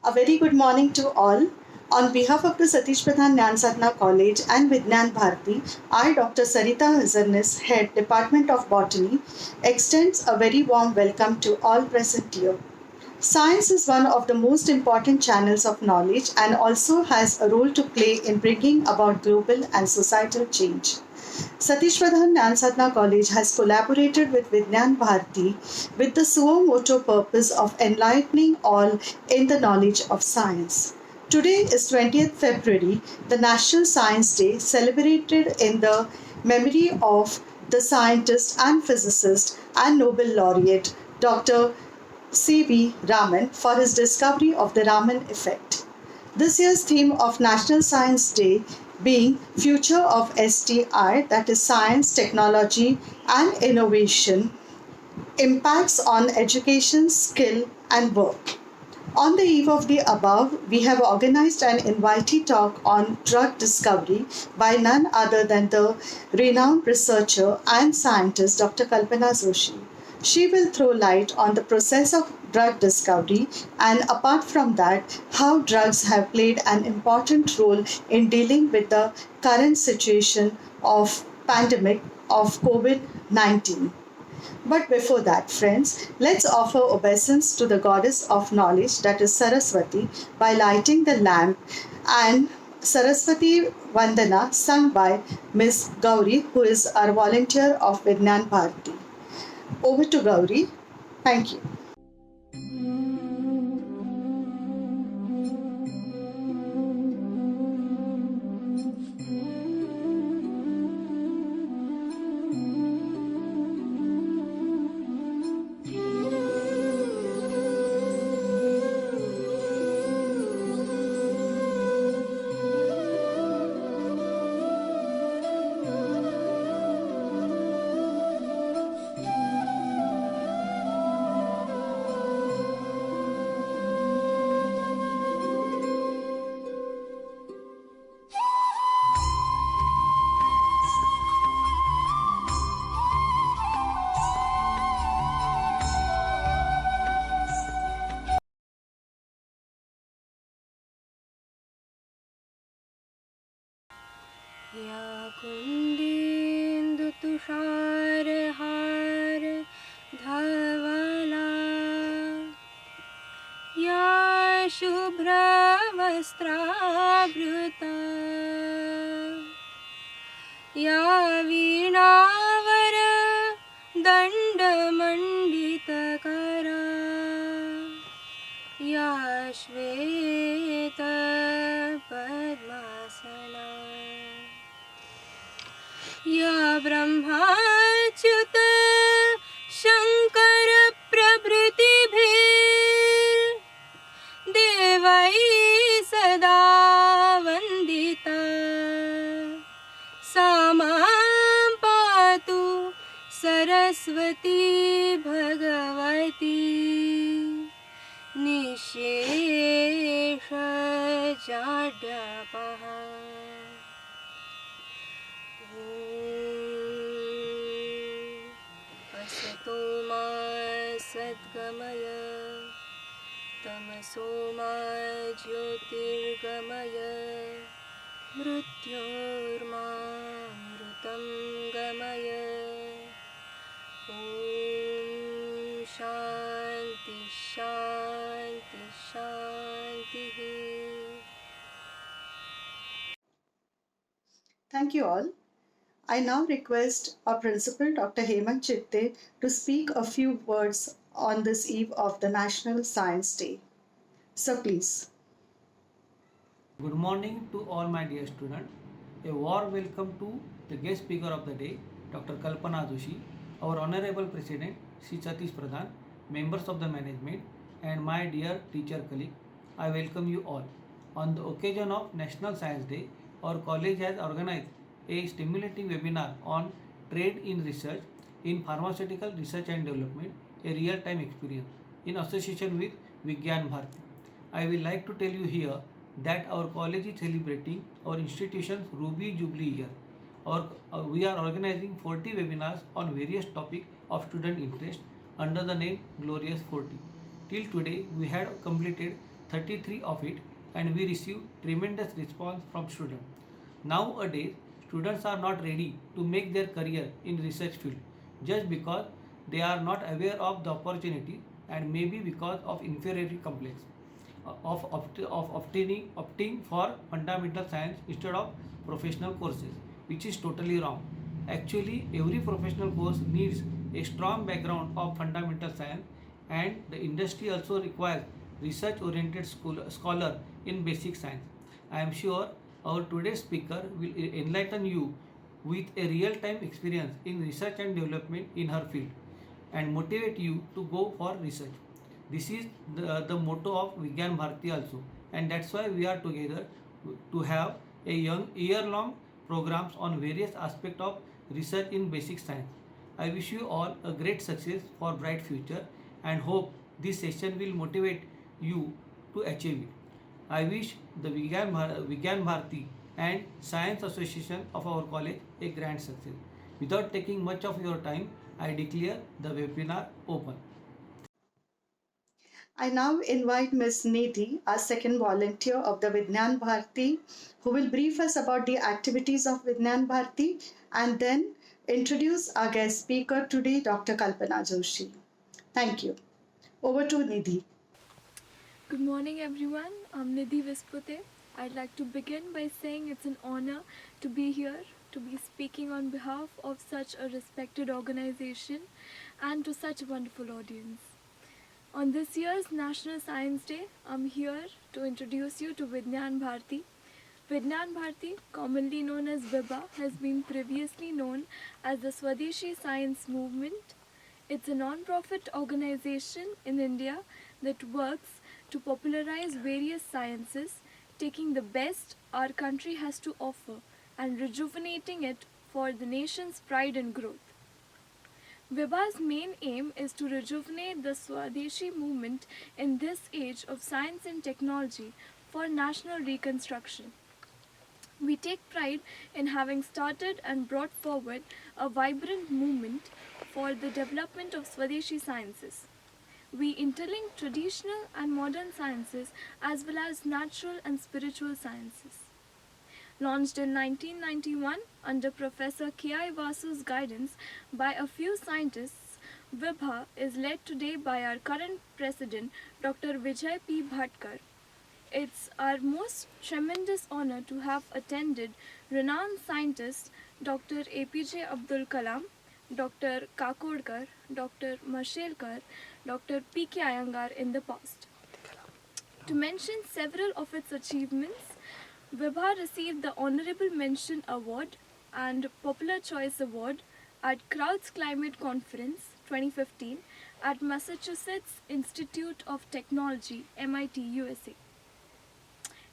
A very good morning to all. On behalf of the Satish Pradhan Gyan Sadhana College and Vignan Bharati, I, Dr. Sarita Hazarnis, Head Department of Botany, extends a very warm welcome to all present here. Science is one of the most important channels of knowledge and also has a role to play in bringing about global and societal change. Satish Pradhan Gyan Sadhana College has collaborated with Vignan Bharati with the suo motu purpose of enlightening all in the knowledge of science. Today is 20th February, the National Science Day, celebrated in the memory of the scientist and physicist and Nobel laureate Dr. C.V. Raman for his discovery of the Raman effect. This year's theme of National Science Day being Future of STI, that is Science, Technology and Innovation, impacts on education, skill and work. On the eve of the above, we have organized an invitee talk on drug discovery by none other than the renowned researcher and scientist Dr. Kalpana Joshi. She will throw light on the process of drug discovery and, apart from that, how drugs have played an important role in dealing with the current situation of pandemic of COVID-19. But before that, friends, let's offer obeisance to the goddess of knowledge, that is Saraswati, by lighting the lamp and Saraswati Vandana sung by Miss Gauri, who is our volunteer of Vignan Bharati. Over to Gauri. Thank you. या कुन्देन्दु तुषारहार धवला या शुभ्रवस्त्रावृता या वीणावर दण्डमण्डितकरा या श्वेत पद्मासना या ब्रह्माच्युत शङ्कर प्रभृतिभिर्देवैः सदा वन्दिता सा मां पातु सरस्वती भगवती निःशेषजाड्यापः असतो मा सद्गमय तमसो मा ज्योतिर्गमय मृत्योर्मामृतं गमय ॐ शान्ति शान्ति शान्तिः. Thank you all. I now request our principal, Dr. Hemant Chitte, to speak a few words on this eve of the National Science Day. So please. Good morning to all my dear students. A warm welcome to the guest speaker of the day, Dr. Kalpana Joshi, our Honorable President, Sri Satish Pradhan, members of the management, and my dear teacher colleague. I welcome you all. On the occasion of National Science Day, our college has organized a stimulating webinar on trade in research in pharmaceutical research and development, a real-time experience in association with Vigyan Bharati. I will like to tell you here that our college is celebrating our institution's Ruby Jubilee year. We are organizing 40 webinars on various topics of student interest under the name Glorious 40. Till today, we had completed 33 of it, and we receive tremendous response from students. Nowadays, students are not ready to make their career in research field just because they are not aware of the opportunity and maybe because of inferiority complex of opting for fundamental science instead of professional courses, which is totally wrong. Actually, every professional course needs a strong background of fundamental science, and the industry also requires research oriented scholar in basic science. I am sure our today's speaker will enlighten you with a real time experience in research and development in her field and motivate you to go for research. This is the motto of Vigyan Bharati also, and that's why we are together to have a young year-long programs on various aspects of research in basic science. I wish you all a great success for bright future and hope this session will motivate you to achieve it. I wish the Vigyan Bharati and Science Association of our college a grand success. Without taking much of your time, I declare the webinar open. I now invite Ms. Nidhi, our second volunteer of the Vigyan Bharati, who will brief us about the activities of Vigyan Bharati and then introduce our guest speaker today, Dr. Kalpana Joshi. Thank you. Over to Nidhi. Good morning, everyone. I'm Nidhi Vispute. I'd like to begin by saying it's an honor to be here, to be speaking on behalf of such a respected organization and to such a wonderful audience. On this year's National Science Day, I'm here to introduce you to Vigyan Bharati. Vigyan Bharati, commonly known as VIBA, has been previously known as the Swadeshi Science Movement. It's a non-profit organization in India that works to popularize various sciences, taking the best our country has to offer and rejuvenating it for the nation's pride and growth. VIBA's main aim is to rejuvenate the Swadeshi movement in this age of science and technology for national reconstruction. We take pride in having started and brought forward a vibrant movement for the development of Swadeshi sciences. We interlink traditional and modern sciences as well as natural and spiritual sciences. Launched in 1991 under Professor K.I. Vasu's guidance by a few scientists, VIBA is led today by our current president, Dr. Vijay P. Bhatkar. It's our most tremendous honor to have attended renowned scientists Dr. APJ Abdul Kalam, Dr. Kakodkar, Dr. Mashelkar, Dr. P.K. Iyengar in the past. To mention several of its achievements, VIBA received the Honorable Mention Award and Popular Choice Award at Crowds Climate Conference 2015 at Massachusetts Institute of Technology, MIT, USA.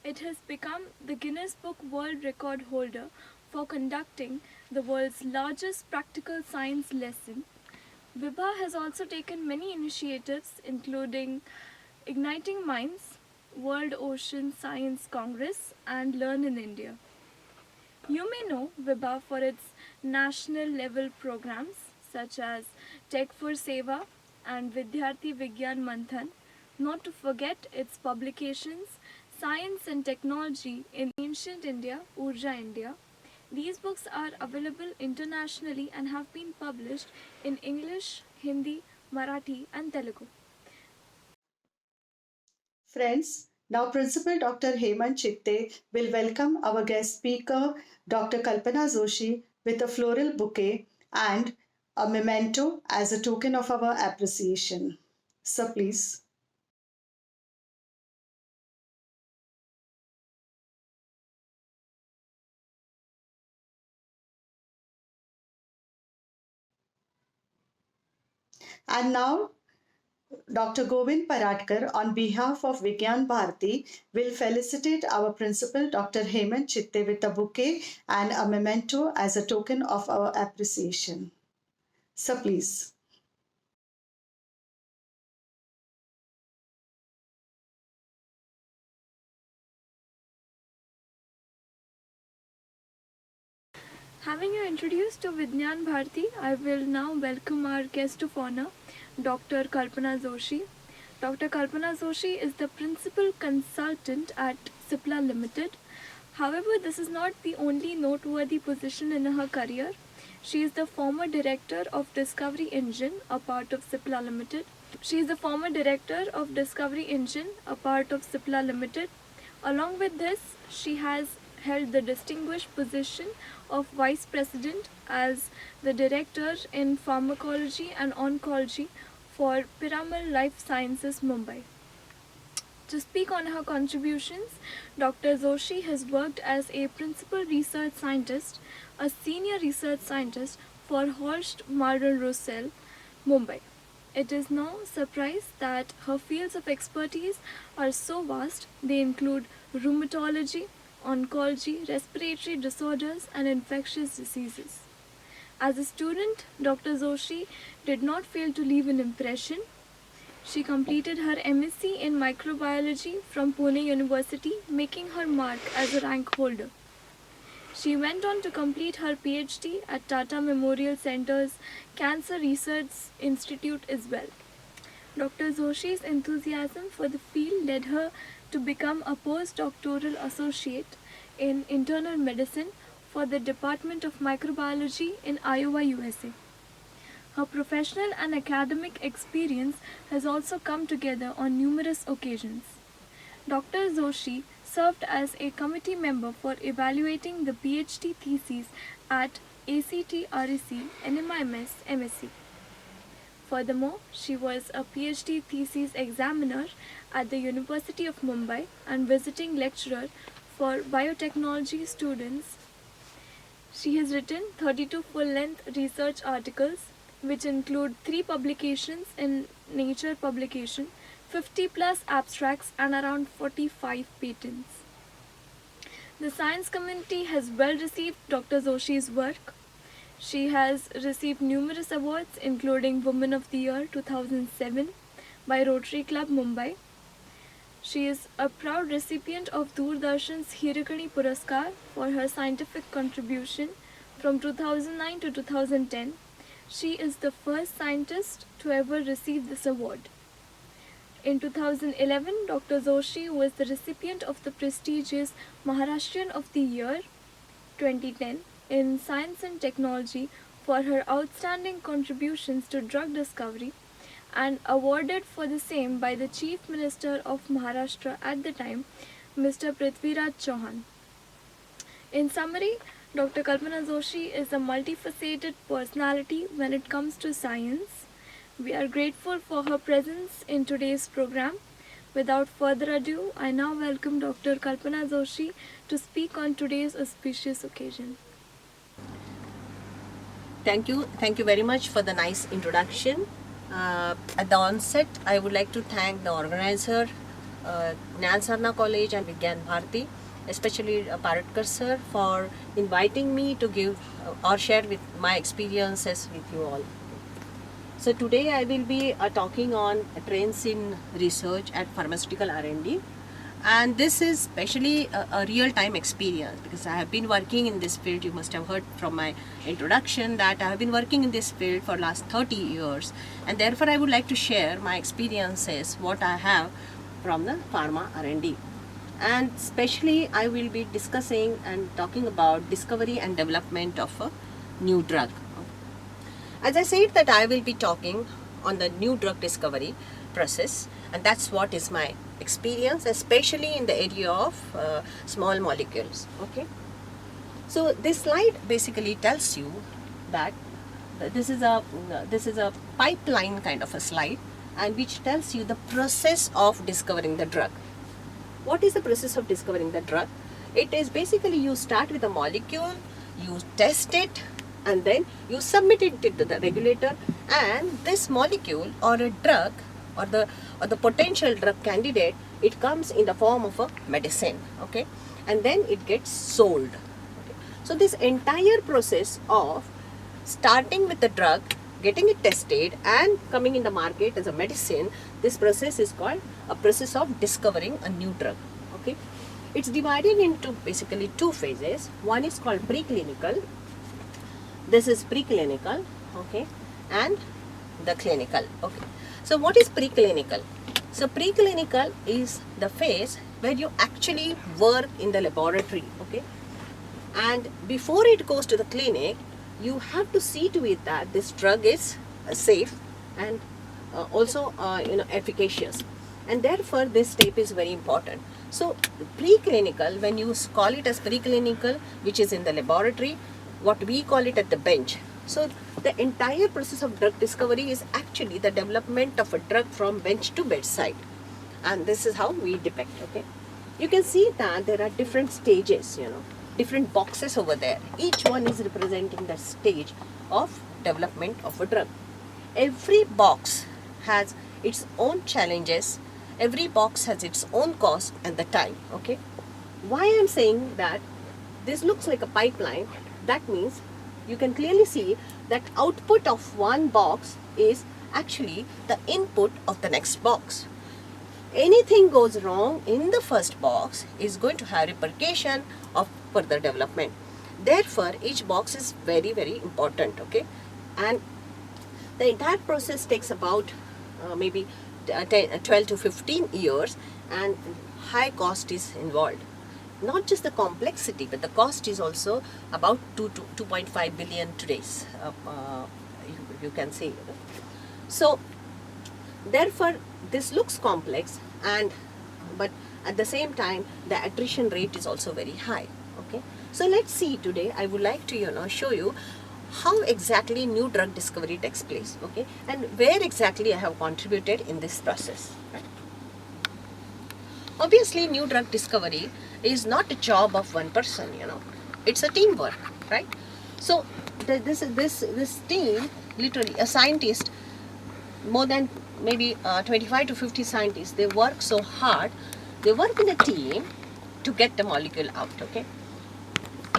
It has become the Guinness Book World Record holder for conducting the world's largest practical science lesson. VIBA has also taken many initiatives including Igniting Minds, World Ocean Science Congress and Learn in India. You may know VIBA for its national level programs such as Tech for Seva and Vidyarthi Vigyan Manthan, not to forget its publications Science and Technology in Ancient India, Urja India. These books are available internationally and have been published in English, Hindi, Marathi and Telugu. Friends, now Principal Dr. Hemant Chitte will welcome our guest speaker, Dr. Kalpana Joshi, with a floral bouquet and a memento as a token of our appreciation. Sir, please. And now, Dr. Govind Paratkar, on behalf of Vigyan Bharati, will felicitate our principal, Dr. Hemant Chitte, with a bouquet and a memento as a token of our appreciation. Sir, please. Having you introduced to Vigyan Bharati, I will now welcome our guest of honor, Dr. Kalpana Joshi. Dr. Kalpana Joshi is the principal consultant at Cipla Limited. However, this is not the only noteworthy position in her career. She is the former director of Discovery Engine, a part of Cipla Limited. Along with this, she has held the distinguished position of Vice President as the Director in Pharmacology and Oncology for Piramal Life Sciences, Mumbai. To speak on her contributions, Dr. Joshi has worked as a principal research scientist, a senior research scientist for Horst Mardel Russell, Mumbai. It is no surprise that her fields of expertise are so vast. They include rheumatology, oncology, respiratory disorders, and infectious diseases. As a student, Dr. Joshi did not fail to leave an impression. She completed her MSc in microbiology from Pune University, making her mark as a rank holder. She went on to complete her PhD at Tata Memorial Centre's Cancer Research Institute as well. Dr. Joshi's enthusiasm for the field led her to become a postdoctoral associate in internal medicine for the Department of Microbiology in Iowa, USA. Her professional and academic experience has also come together on numerous occasions. Dr. Joshi served as a committee member for evaluating the PhD theses at ACT-REC NMIMS MSc. Furthermore, she was a PhD thesis examiner at the University of Mumbai and visiting lecturer for biotechnology students. She has written 32 full-length research articles, which include 3 publications in Nature publication, 50 plus abstracts, and around 45 patents. The science community has well received Dr. Joshi's work. She has received numerous awards, including Woman of the Year 2007 by Rotary Club Mumbai. She is a proud recipient of Doordarshan's Hirakani Puraskar for her scientific contribution from 2009 to 2010. She is the first scientist to ever receive this award. In 2011, Dr. Joshi was the recipient of the prestigious Maharashtrian of the Year 2010 in Science and Technology for her outstanding contributions to drug discovery, and awarded for the same by the Chief Minister of Maharashtra at the time, Mr. Prithviraj Chauhan. In summary, Dr. Kalpana Joshi is a multifaceted personality when it comes to science. We are grateful for her presence in today's program. Without further ado, I now welcome Dr. Kalpana Joshi to speak on today's auspicious occasion. Thank you very much for the nice introduction. At the onset, I would like to thank the organizer, Gnan Sadhana College and Vigyan Bharati, especially Paratkar sir, for inviting me to give or share with my experiences with you all. So today I will be talking on trends in research at pharmaceutical R&D, and this is especially a real-time experience because I have been working in this field. You must have heard from my introduction that I have been working in this field for last 30 years, and therefore I would like to share my experiences, what I have from the pharma R&D. And especially I will be discussing and talking about discovery and development of a new drug. As I said that I will be talking on the new drug discovery process, and that's what is my experience, especially in the area of small molecules. Okay, so this slide basically tells you that this is a pipeline kind of a slide, and which tells you the process of discovering the drug. What is the process of discovering the drug? It is basically you start with a molecule, you test it, and then you submit it to the regulator, and this molecule or a drug or the potential drug candidate, it comes in the form of a medicine, okay, and then it gets sold. Okay. So this entire process of starting with the drug, getting it tested and coming in the market as a medicine, this process is called a process of discovering a new drug. Okay, it's divided into basically 2 phases. One is called preclinical. This is preclinical, okay, and the clinical. Okay, so what is preclinical? So preclinical is the phase where you actually work in the laboratory, okay? And before it goes to the clinic, you have to see to it that this drug is safe and also efficacious, and therefore this step is very important. So preclinical, when you call it as preclinical, which is in the laboratory, what we call it at the bench. So the entire process of drug discovery is actually the development of a drug from bench to bedside, and this is how we depict. Okay, you can see that there are different stages, different boxes over there. Each one is representing the stage of development of a drug. Every box has its own challenges, every box has its own cost and the time. Okay, why I'm saying that this looks like a pipeline, that means you can clearly see that output of one box is actually the input of the next box. Anything goes wrong in the first box is going to have repercussion of further development. Therefore, each box is very, very important. Okay, and the entire process takes about maybe 12 to 15 years, and high cost is involved. Not just the complexity, but the cost is also about 2 to 2.5 billion today's. You can say. So, therefore, this looks complex, but at the same time, the attrition rate is also very high. Okay. So let's see today. I would like to show you how exactly new drug discovery takes place. Okay, and where exactly I have contributed in this process. Right? Obviously, new drug discovery is not a job of one person. It's a teamwork, right? So this team, literally a scientist, more than maybe 25 to 50 scientists, they work so hard. They work in a team to get the molecule out. Okay.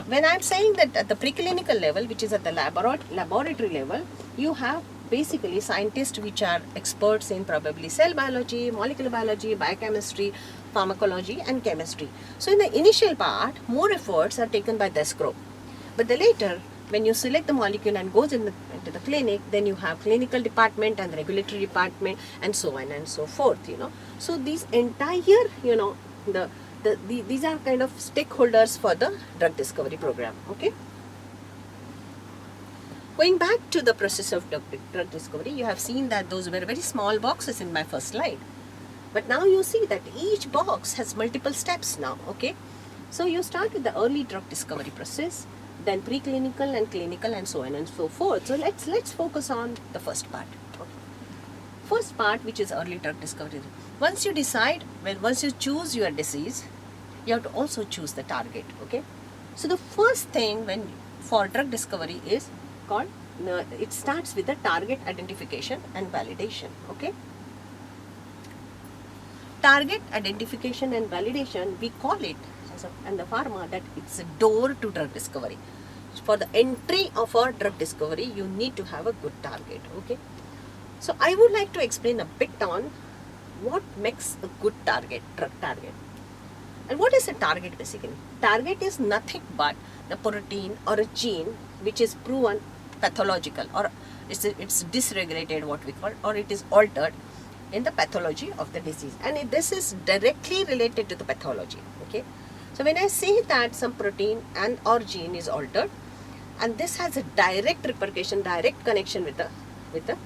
When I'm saying that at the preclinical level, which is at the laboratory level, you have basically scientists which are experts in probably cell biology, molecular biology, biochemistry, pharmacology and chemistry. So in the initial part, more efforts are taken by this group. But the later, when you select the molecule and goes into the clinic, then you have clinical department and regulatory department and so on and so forth. So these entire, these are kind of stakeholders for the drug discovery program. Okay. Going back to the process of drug discovery, you have seen that those were very small boxes in my first slide. But now you see that each box has multiple steps now. Okay. So you start with the early drug discovery process, then preclinical and clinical and so on and so forth. So let's focus on the first part. Okay. First part, which is early drug discovery. Once you choose your disease, you have to also choose the target. Okay. So the first thing for drug discovery is called, it starts with the target identification and validation. Okay. Target identification and validation, we call it and the pharma that it's a door to drug discovery. For the entry of a drug discovery, you need to have a good target. Okay. So I would like to explain a bit on what makes a good target, drug target. And what is a target basically? Target is nothing but the protein or a gene which is proven pathological, or it's dysregulated, what we call, or it is altered in the pathology of the disease. And this is directly related to the pathology. Okay. So when I say that some protein and or gene is altered, and this has a direct repercussion, direct connection with the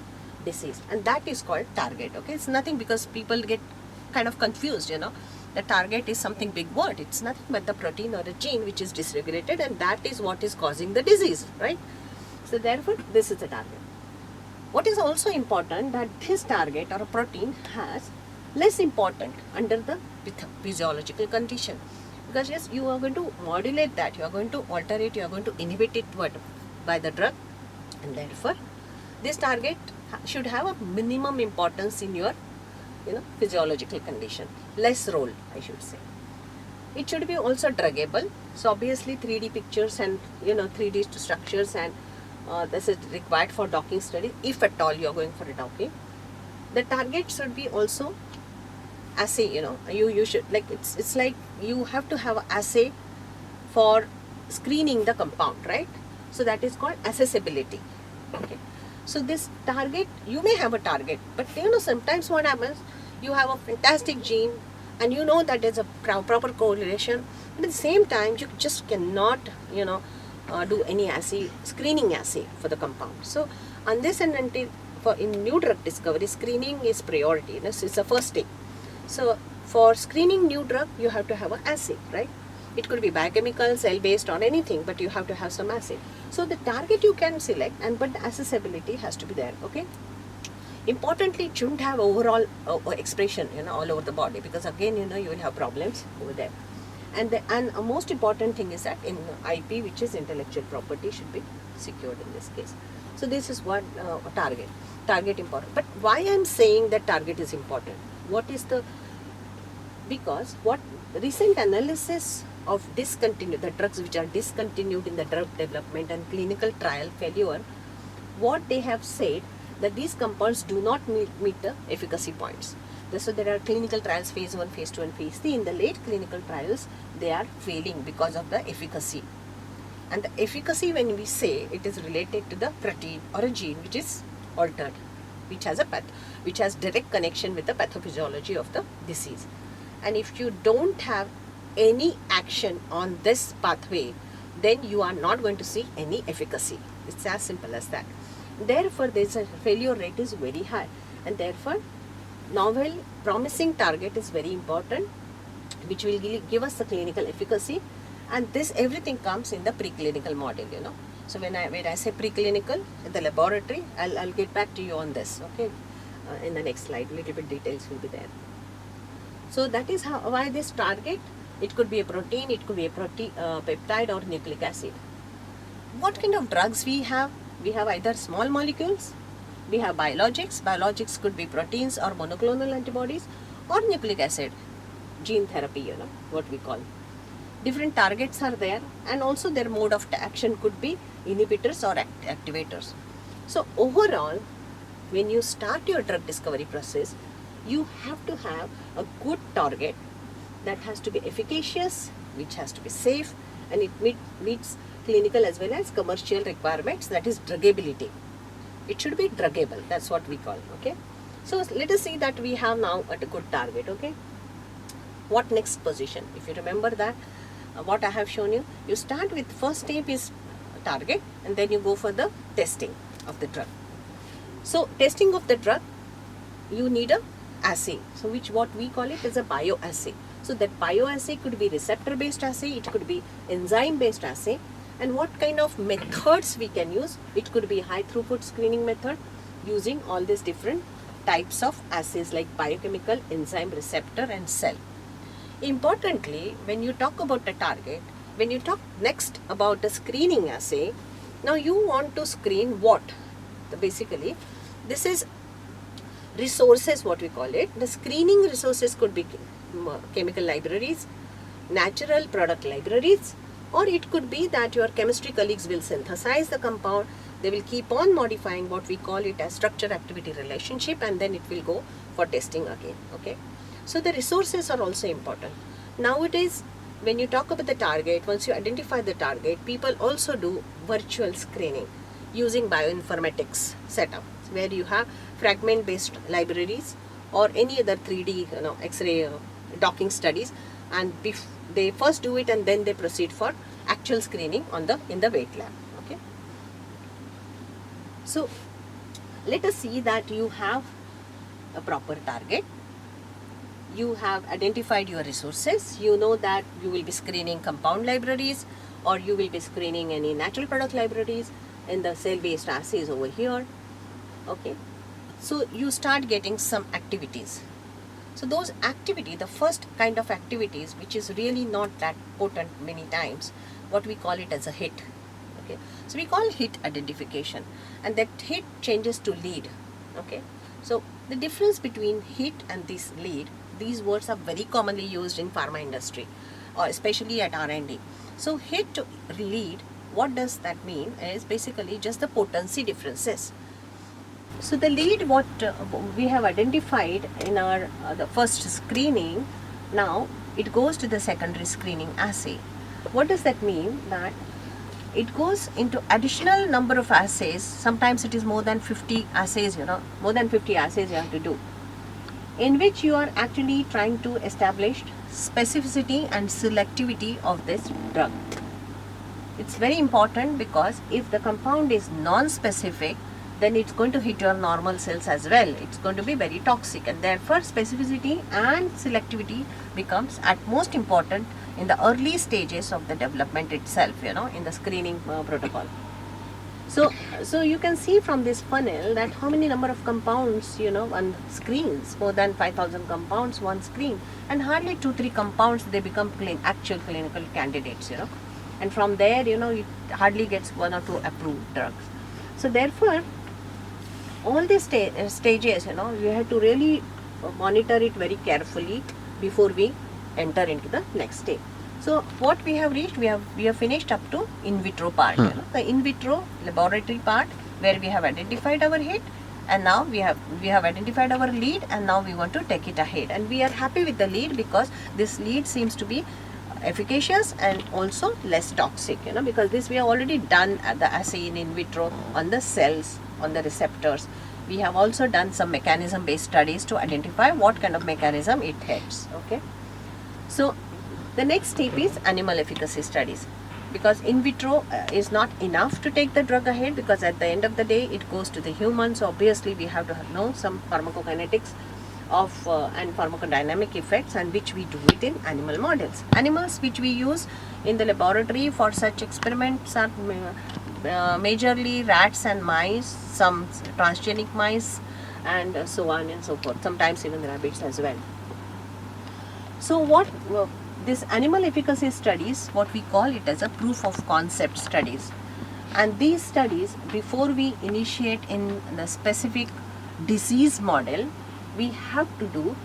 disease, and that is called target. Okay, it's nothing, because people get kind of confused. The target is something big word. It's nothing but the protein or a gene which is dysregulated, and that is what is causing the disease, right? So therefore, this is the target. What is also important, that this target or a protein has less important under the physiological condition. Because yes, you are going to modulate that, you are going to alter it, you are going to inhibit it by the drug, and therefore this target should have a minimum importance in your physiological condition, less role I should say. It should be also druggable. So obviously 3D pictures and 3D structures, and this is required for docking study if at all you are going for a docking. The target should be also assay. You should, like, it's like you have to have an assay for screening the compound, right? So that is called accessibility. Okay. So this target, you may have a target, but sometimes what happens, you have a fantastic gene, and you know that there's a proper correlation, but at the same time you just cannot, do any assay, screening assay for the compound. So unless and until in new drug discovery, screening is priority. This is the first step. So for screening new drug, you have to have an assay, right? It could be biochemical, cell-based, or anything, but you have to have some assay. So the target you can select, but the accessibility has to be there, okay? Importantly, it shouldn't have overall expression, all over the body, because again, you will have problems over there. And a most important thing is that in IP, which is intellectual property, should be secured in this case. So this is what target important. But why I'm saying that target is important? Because what recent analysis of the drugs which are discontinued in the drug development and clinical trial failure, what they have said that these compounds do not meet the efficacy points. So there are clinical trials, phase 1, phase 2 and phase 3. In the late clinical trials, they are failing because of the efficacy. And the efficacy, when we say, it is related to the protein or a gene which is altered, which has direct connection with the pathophysiology of the disease. And if you don't have any action on this pathway, then you are not going to see any efficacy. It's as simple as that. Therefore, this failure rate is very high, and therefore novel promising target is very important, which will give us the clinical efficacy. And this everything comes in the preclinical model, So when I say preclinical, the laboratory, I'll get back to you on this, okay? In the next slide, little bit details will be there. So that is why this target, it could be a protein, it could be a peptide or nucleic acid. What kind of drugs we have? We have either small molecules, we have biologics. Biologics could be proteins or monoclonal antibodies, or nucleic acid, gene therapy, what we call. Different targets are there, and also their mode of action could be inhibitors or activators. So overall, when you start your drug discovery process, you have to have a good target that has to be efficacious, which has to be safe, and it meets clinical as well as commercial requirements, that is druggability. It should be druggable, that's what we call, okay? So let us see that we have now at a good target, okay? What next position? If you remember that, what I have shown you, you start with first step is target, and then you go for the testing of the drug. So testing of the drug, you need a assay. So what we call it is a bioassay. So that bioassay could be receptor based assay, it could be enzyme based assay. And what kind of methods we can use? It could be high throughput screening method, using all these different types of assays like biochemical, enzyme, receptor and cell. Importantly, when you talk about the target, when you talk next about the screening assay, now you want to screen what? Basically, this is resources, what we call it. The screening resources could be chemical libraries, natural product libraries, or it could be that your chemistry colleagues will synthesize the compound, they will keep on modifying what we call it as structure activity relationship, and then it will go for testing again, okay? So the resources are also important. Nowadays, when you talk about the target, once you identify the target, people also do virtual screening using bioinformatics setup, where you have fragment based libraries or any other 3D X-ray docking studies, and they first do it and then they proceed for actual screening in the wet lab, okay? So let us see that you have a proper target, you have identified your resources, you know that you will be screening compound libraries, or you will be screening any natural product libraries in the cell based assays over here, okay? So you start getting some activities. So those activity, the first kind of activities, which is really not that potent many times, what we call it as a hit, okay? So we call hit identification, and that hit changes to lead, okay? So the difference between hit and this lead, these words are very commonly used in pharma industry, or especially at R&D. So hit to lead, what does that mean is basically just the potency differences. So the lead, what we have identified in our the first screening, now it goes to the secondary screening assay. What does that mean? That it goes into additional number of assays. Sometimes it is more than 50 assays, more than 50 assays you have to do. in which you are actually trying to establish specificity and selectivity of this drug. It's very important because if the compound is non-specific, then it's going to hit your normal cells as well. It's going to be very toxic, and therefore specificity and selectivity becomes at most important in the early stages of the development itself, in the screening protocol. So you can see from this funnel that how many number of compounds, one screens, more than 5,000 compounds one screen, and hardly 2-3 compounds they become actual clinical candidates, and from there, it hardly gets 1 or 2 approved drugs. So therefore, all these stages, you have to really monitor it very carefully before we enter into the next stage. So what we have reached, we have finished up to in vitro part, the in vitro laboratory part, where we have identified our hit, and now we have identified our lead, and now we want to take it ahead, and we are happy with the lead because this lead seems to be efficacious and also less toxic, because this we have already done at the assay in vitro on the cells, on the receptors. We have also done some mechanism based studies to identify what kind of mechanism it hits. Okay, so the next step is animal efficacy studies, because in vitro is not enough to take the drug ahead, because at the end of the day it goes to the humans. So obviously we have to know some pharmacokinetics of and pharmacodynamic effects, and which we do it in animal models. Animals which we use in the laboratory for such experiments are majorly rats and mice, some transgenic mice, and so on and so forth, sometimes even rabbits as well. So what this animal efficacy studies, what we call it as a proof of concept studies, and these studies, before we initiate in the specific disease model, we have to do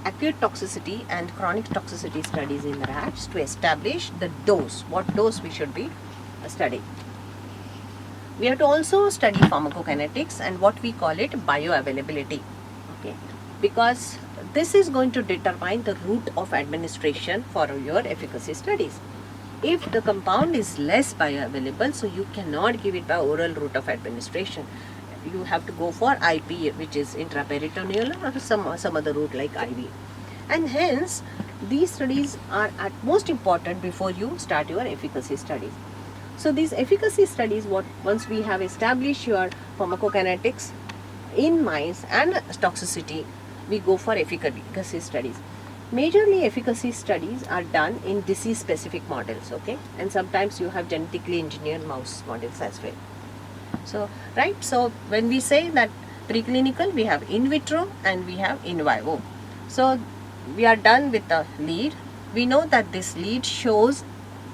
acute toxicity and chronic toxicity studies in rats to establish the dose, what dose we should be studying. We have to also study pharmacokinetics and what we call it bioavailability, okay, because this is going to determine the route of administration for your efficacy studies. If the compound is less bioavailable, so you cannot give it by oral route of administration. You have to go for IP, which is intraperitoneal, or some other route like IV. And hence, these studies are at most important before you start your efficacy studies. So these efficacy studies, once we have established your pharmacokinetics in mice and toxicity, we go for efficacy studies. Majorly efficacy studies are done in disease specific models, okay, and sometimes you have genetically engineered mouse models as well. So right, so when we say that preclinical, we have in vitro and we have in vivo. So we are done with the lead. We know that this lead shows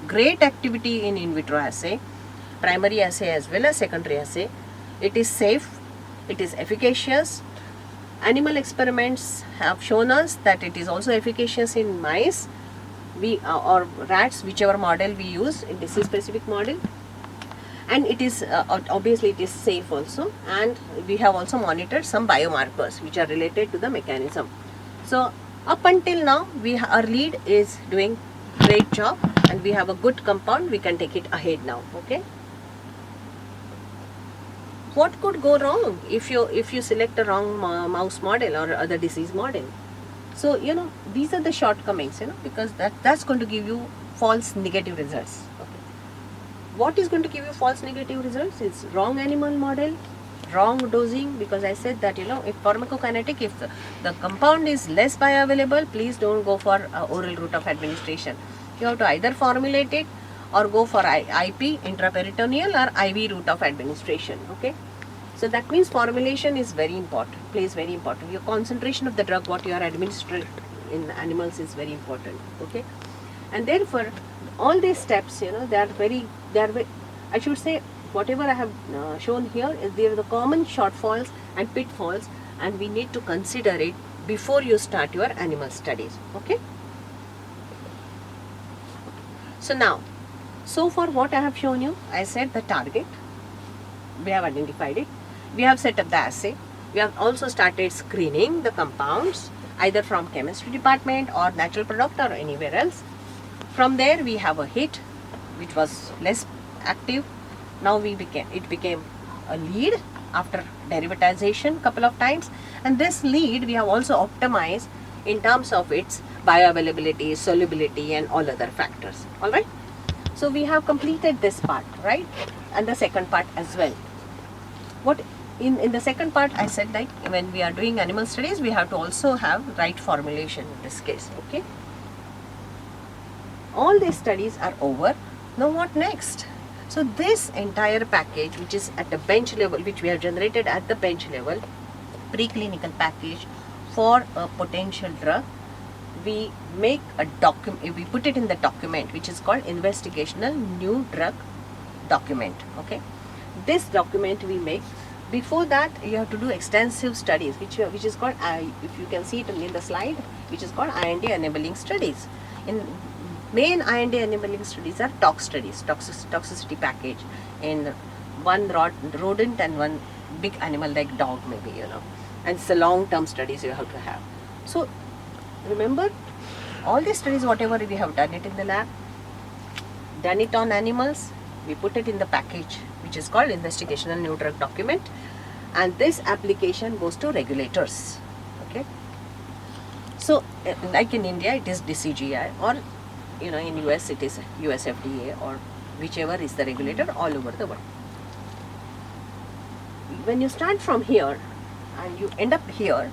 great activity in vitro assay, primary assay as well as secondary assay. It is safe, it is efficacious. Animal experiments have shown us that it is also efficacious in mice, or rats, whichever model we use in disease specific model, and it is obviously it is safe also, and we have also monitored some biomarkers which are related to the mechanism. So up until now, our lead is doing great job, and we have a good compound. We can take it ahead now. Okay. What could go wrong if you select a wrong mouse model or other disease model? So these are the shortcomings, because that's going to give you false negative results. Okay. What is going to give you false negative results is wrong animal model, wrong dosing, because I said that if pharmacokinetic, if the compound is less bioavailable, please don't go for oral route of administration. You have to either formulate it or go for IP, intraperitoneal, or IV route of administration. Okay, so that means formulation is very important, plays very important. Your concentration of the drug what you are administering in animals is very important. Okay, and therefore all these steps, they are very, I should say, whatever I have shown here is there are the common shortfalls and pitfalls, and we need to consider it before you start your animal studies. Okay. So now, so far what I have shown you, I said the target, we have identified it, we have set up the assay, we have also started screening the compounds either from chemistry department or natural product or anywhere else. From there we have a hit which was less active. Now it became a lead, after derivatization couple of times, and this lead we have also optimized in terms of its bioavailability, solubility and all other factors. Alright, so we have completed this part, right, and the second part as well. What in the second part I said, like when we are doing animal studies we have to also have right formulation in this case. Okay, all these studies are over. Now what next? So this entire package, which is at the bench level, which we have generated at the bench level, preclinical package for a potential drug, we make a document, we put it in the document which is called investigational new drug document. Okay, this document we make. Before that you have to do extensive studies which is called, if you can see it in the slide, which is called IND enabling studies. In main IND enabling studies are tox studies, toxicity package in one rodent and one big animal like dog maybe, you know, and it's a long term studies you have to have. So remember, all these studies whatever we have done it in the lab, done it on animals, we put it in the package which is called investigational new drug document, and this application goes to regulators. Okay, so like in India it is DCGI, or you know, in US it is US FDA, or whichever is the regulator all over the world. When you start from here and you end up here,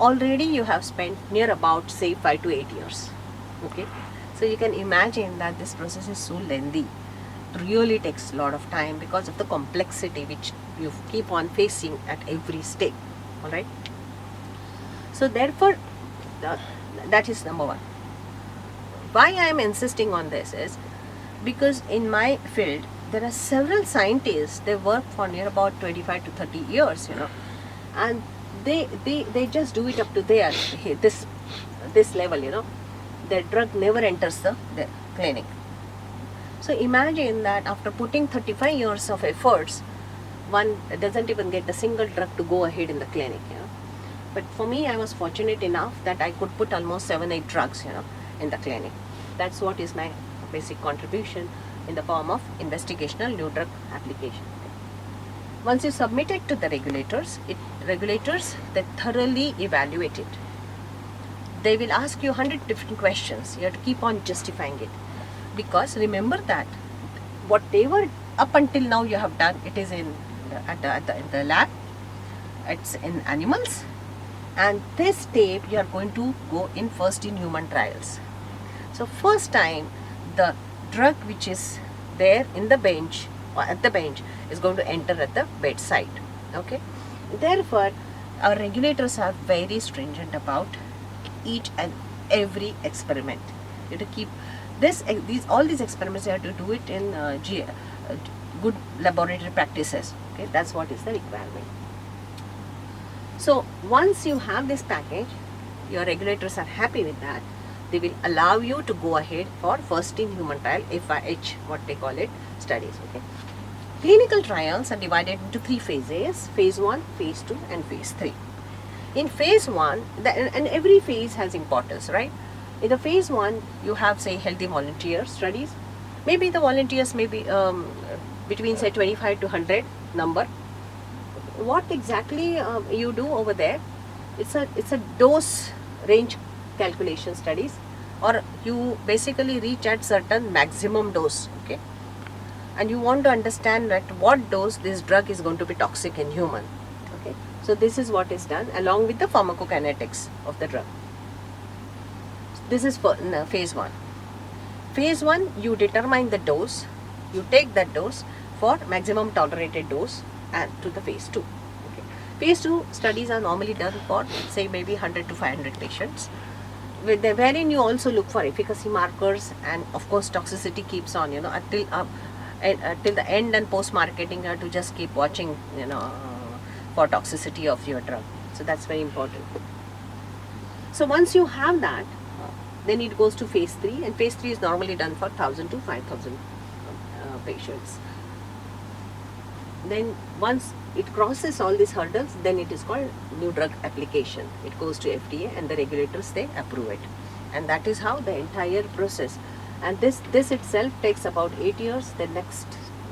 already you have spent near about say 5 to 8 years. Okay, so you can imagine that this process is so lengthy. It really takes a lot of time because of the complexity which you keep on facing at every step. All right, so therefore that is number one. Why I am insisting on this is because in my field there are several scientists, they work for near about 25 to 30 years, you know, and they just do it up to their this level, you know. Their drug never enters the clinic. So imagine that after putting 35 years of efforts, one doesn't even get a single drug to go ahead in the clinic, you know. But for me, I was fortunate enough that I could put almost 7-8 drugs, you know, in the clinic. That's what is my basic contribution in the form of investigational new drug application. Once you submit it to the regulators, they thoroughly evaluate it. They will ask you 100 different questions. You have to keep on justifying it, because remember that whatever up until now you have done, it is in the lab, it's in animals, and this step you are going to go in first in human trials. So first time the drug which is there in the bench or at the bench is going to enter at the bedside. Okay, therefore our regulators are very stringent about each and every experiment. You have to keep all these experiments, you have to do it in good laboratory practices. Okay, that's what is the requirement. So once you have this package, your regulators are happy with that, they will allow you to go ahead for first in human trial, FIH, what they call it, studies. Okay, clinical trials are divided into 3 phases: phase 1, phase 2 and phase 3. In phase 1, and every phase has importance, right? In the phase 1 you have say healthy volunteer studies. Maybe the volunteers may be between say 25 to 100 number. What exactly you do over there, it's a dose range calculation studies, or you basically reach at certain maximum dose. Okay, and you want to understand at what dose this drug is going to be toxic in human. Okay, so this is what is done along with the pharmacokinetics of the drug. This is for phase 1. Phase 1, you determine the dose, you take that dose for maximum tolerated dose, and to the phase 2. Okay, phase 2 studies are normally done for say maybe 100 to 500 patients, wherein you also look for efficacy markers, and of course toxicity keeps on, you know, till the end, and post marketing you have to just keep watching, you know, for toxicity of your drug. So that's very important. So once you have that, then it goes to phase 3, and phase 3 is normally done for 1000 to 5000 patients. Then once it crosses all these hurdles, then it is called new drug application. It goes to FDA and the regulators, they approve it, and that is how the entire process. And this itself takes about 8 years. The next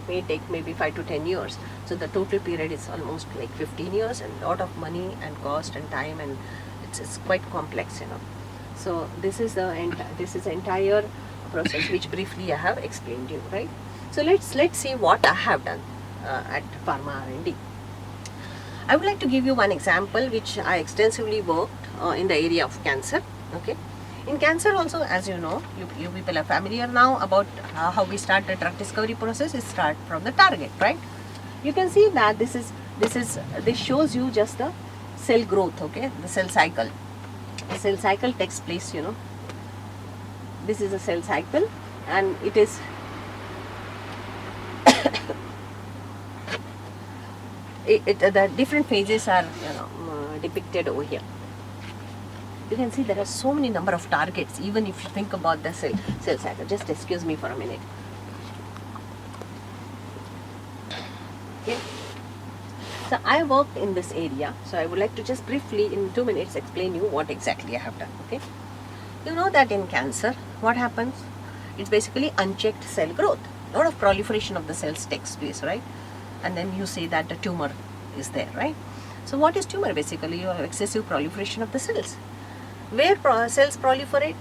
may take maybe 5 to 10 years. So the total period is almost like 15 years, and a lot of money and cost and time, and it's quite complex, you know. So this is the entire process which briefly I have explained you, right? So let's see what I have done at Pharma R&D. I would like to give you one example which I extensively worked in the area of cancer. Okay, in cancer also, as you know, you people are familiar now about how we start the drug discovery process. Is start from the target, right? You can see that this shows you just the cell growth. Okay, the cell cycle. The cell cycle takes place, you know. This is a cell cycle, and it is the different phases are, you know, depicted over here. You can see there are so many number of targets, even if you think about the cell cycle. Just excuse me for a minute. Okay. So I worked in this area, so I would like to just briefly in 2 minutes explain you what exactly I have done. Okay, you know that in cancer what happens? It's basically unchecked cell growth. A lot of proliferation of the cells takes place, right? And then you say that the tumor is there, right? So what is tumor? Basically you have excessive proliferation of the cells. Where cells proliferate?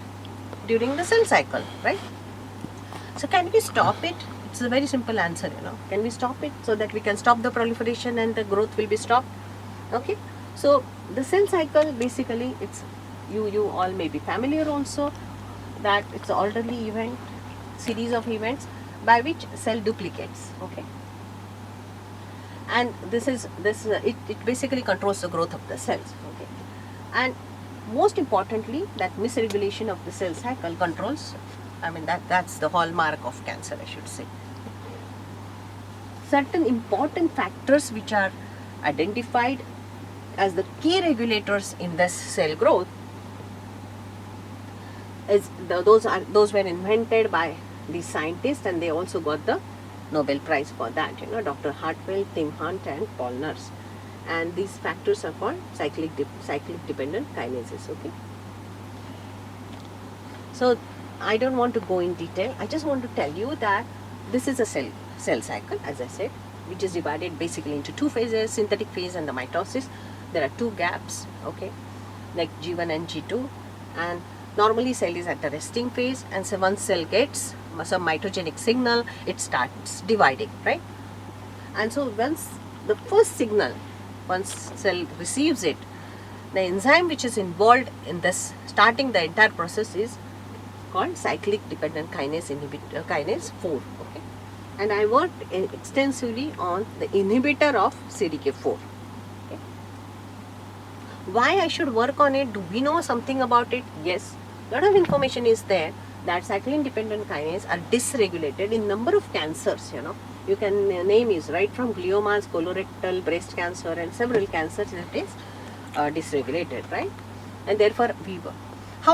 During the cell cycle, right? So can we stop it? It's a very simple answer, you know. Can we stop it so that we can stop the proliferation and the growth will be stopped? Okay, so the cell cycle basically, it's you all may be familiar also that it's an orderly event, series of events by which cell duplicates. Okay, and it basically controls the growth of the cells. Okay, and most importantly, that misregulation of the cell cycle controls, I mean that's the hallmark of cancer, I should say. Certain important factors which are identified as the key regulators in this cell growth is those were invented by these scientists, and they also got the Nobel Prize for that, you know, Dr. Hartwell, Tim Hunt and Paul Nurse. And these factors are called cyclic dependent kinases. Okay, so I don't want to go in detail. I just want to tell you that this is a cell cycle, as I said, which is divided basically into two phases: synthetic phase and the mitosis. There are two gaps, okay, like G1 and G2, and normally cell is at the resting phase, and so once cell gets some mitogenic signal, it starts dividing, right? And so once the first signal, once cell receives it, the enzyme which is involved in this starting the entire process is called cyclic dependent kinase inhibitor, kinase 4. Okay, and I worked extensively on the inhibitor of CDK4. Okay. Why I should work on it? Do we know something about it? Yes, a lot of information is there that cyclic dependent kinase are dysregulated in number of cancers. You know, you can name is right from gliomas, colorectal, breast cancer, and several cancers. It is dysregulated, right? And therefore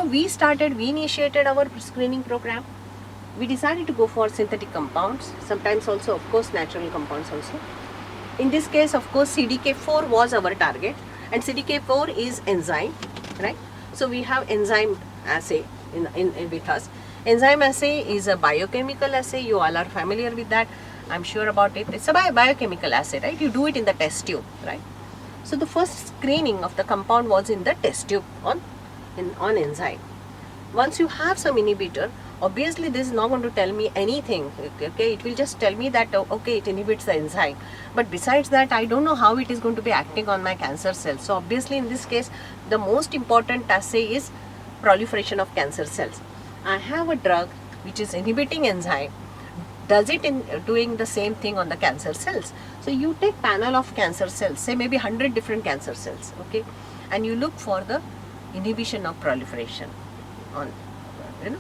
we started, we initiated our screening program. We decided to go for synthetic compounds, sometimes also of course natural compounds also. In this case, of course, CDK4 was our target, and CDK4 is enzyme, right? So we have enzyme assay in with us. Enzyme assay is a biochemical assay. You all are familiar with that, I'm sure about it. It's a biochemical assay, right? You do it in the test tube, right? So the first screening of the compound was in the test tube on enzyme. Once you have some inhibitor, obviously this is not going to tell me anything. Okay, it will just tell me that okay, it inhibits the enzyme, but besides that I don't know how it is going to be acting on my cancer cells. So obviously in this case the most important assay is proliferation of cancer cells. I have a drug which is inhibiting enzyme. Does it doing the same thing on the cancer cells? So you take panel of cancer cells, say maybe 100 different cancer cells, okay, and you look for the inhibition of proliferation on, you know,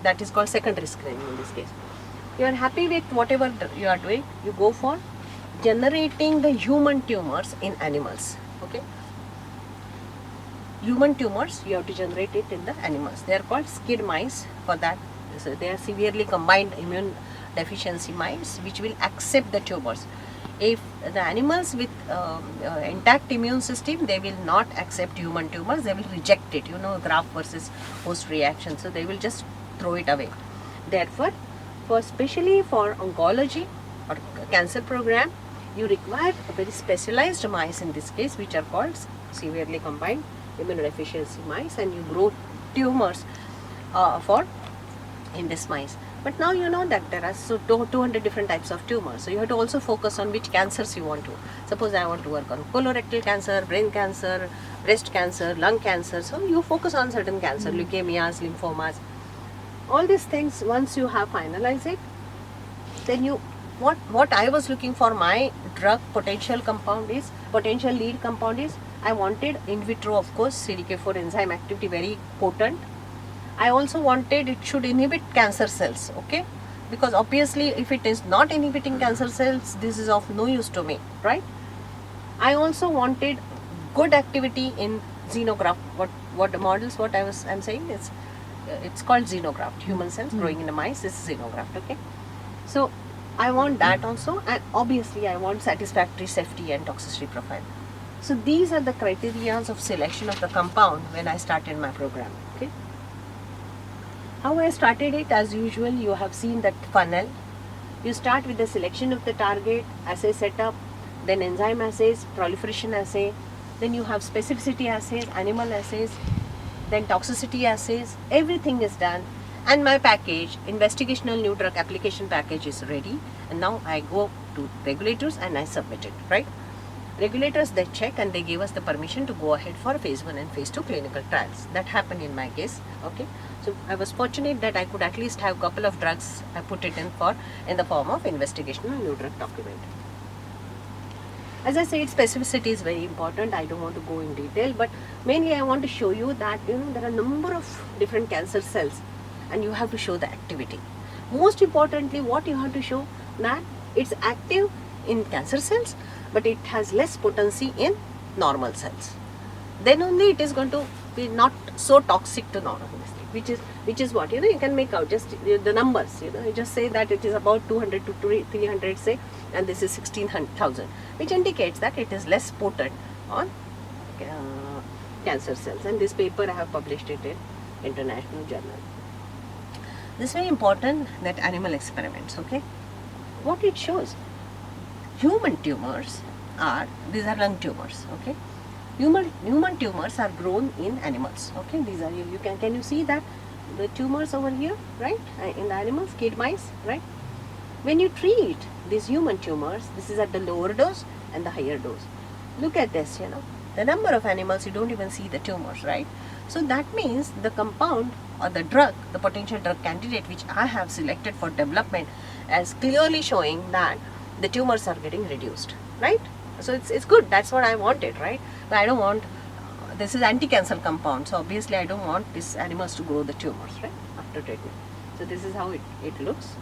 that is called secondary screening in this case. You are happy with whatever you are doing, you go for generating the human tumors in animals. Okay, human tumors, you have to generate it in the animals. They are called SCID mice for that. So they are severely combined immune deficiency mice which will accept the tumors. If the animals with intact immune system, they will not accept human tumors, they will reject it, you know, graft versus host reaction, so they will just throw it away. Therefore, especially for oncology, or cancer program, you require a very specialized mice in this case, which are called severely combined immunodeficiency mice, and you grow tumors for in this mice. But now you know that there are 200 different types of tumors, so you have to also focus on which cancers you want to. Suppose I want to work on colorectal cancer, brain cancer, breast cancer, lung cancer, so you focus on certain cancer, leukemias, lymphomas, all these things. Once you have finalized it, then you what I was looking for my drug potential lead compound is, I wanted in vitro, of course, CDK4 enzyme activity very potent. I also wanted it should inhibit cancer cells, okay, because obviously if it is not inhibiting cancer cells, this is of no use to me, right? I also wanted good activity in xenograft. What the models, I'm saying is, it's called xenograft, human cells growing in the mice. This is xenograft, okay. So I want that also, and obviously I want satisfactory safety and toxicity profile. So these are the criteria of selection of the compound when I started my program, okay. How I started it, as usual, you have seen that funnel. You start with the selection of the target, assay setup, then enzyme assays, proliferation assay, then you have specificity assays, animal assays, then toxicity assays, everything is done, and my package, investigational new drug application package, is ready, and now I go to regulators and I submit it, right? Regulators, they check and they give us the permission to go ahead for phase 1 and phase 2 clinical trials. That happened in my case, okay. So I was fortunate that I could at least have a couple of drugs I put it in the form of investigational new drug document. As I said, specificity is very important. I don't want to go in detail, but mainly I want to show you that there are a number of different cancer cells, and you have to show the activity. Most importantly, what you have to show, that it's active in cancer cells, but it has less potency in normal cells. Then only it is going to be not so toxic to normal, which is what you can make out just the numbers. You just say that it is about 200 to 300, say, and this is 16,000, which indicates that it is less potent on cancer cells. And this paper I have published it in international journal. This is very important, that animal experiments, okay. What it shows, human tumors these are lung tumors, okay. Human tumors are grown in animals, okay. These are can you see that the tumors over here, right, in the animals, kid mice, right? When you treat these human tumors, this is at the lower dose and the higher dose. Look at this, the number of animals, you don't even see the tumors, right? So that means the compound or the drug, the potential drug candidate which I have selected for development, is clearly showing that the tumors are getting reduced, right? So it's good. That's what I wanted, right? But I don't want, this is anti-cancer compound, so obviously I don't want these animals to grow the tumors, right, after treatment. So this is how it looks.